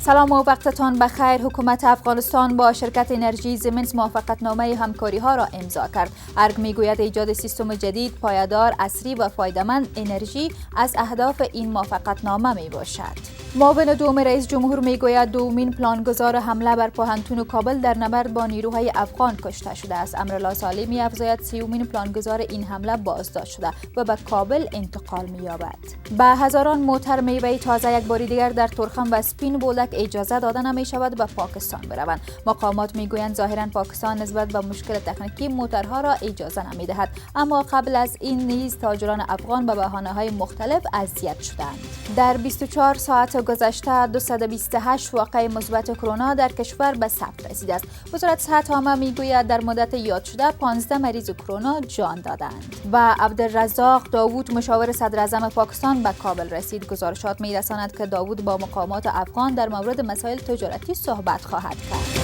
سلام و وقتتان بخیر. حکومت افغانستان با شرکت انرژی زمنس موافقتنامه همکاری ها را امضا کرد. ارگ میگوید ایجاد سیستم جدید، پایدار، عصری و فایده‌مند انرژی از اهداف این موافقتنامه می باشد. معاون دوم رئیس جمهور میگوید دومین پلانگذار حمله بر پوهنتون کابل در نبرد با نیروهای افغان کشته شده است. امرالله صالح می‌افزاید سیومین پلانگذار این حمله بازداشت شده و به کابل انتقال می‌یابد. به هزاران موتر میوه تازه یک بار دیگر در تورخم و سپین بولدک اجازه داده نمی‌شود به پاکستان بروند. مقامات میگویند ظاهراً پاکستان نسبت به مشکل تکنیکی موترها را اجازه نمی‌دهد، اما قبل از این نیز تاجران افغان به بهانه‌های مختلف اذیت شدند. در 24 ساعت گذشته 228 واقعه مثبت کرونا در کشور به ثبت رسیده است. وزارت صحت عامه میگوید در مدت یاد شده 15 مریض کرونا جان دادند. و عبدالرزاق داوود مشاور صدر اعظم پاکستان به کابل رسید. گزارشات میرساند که داوود با مقامات افغان در مورد مسائل تجارتی صحبت خواهد کرد.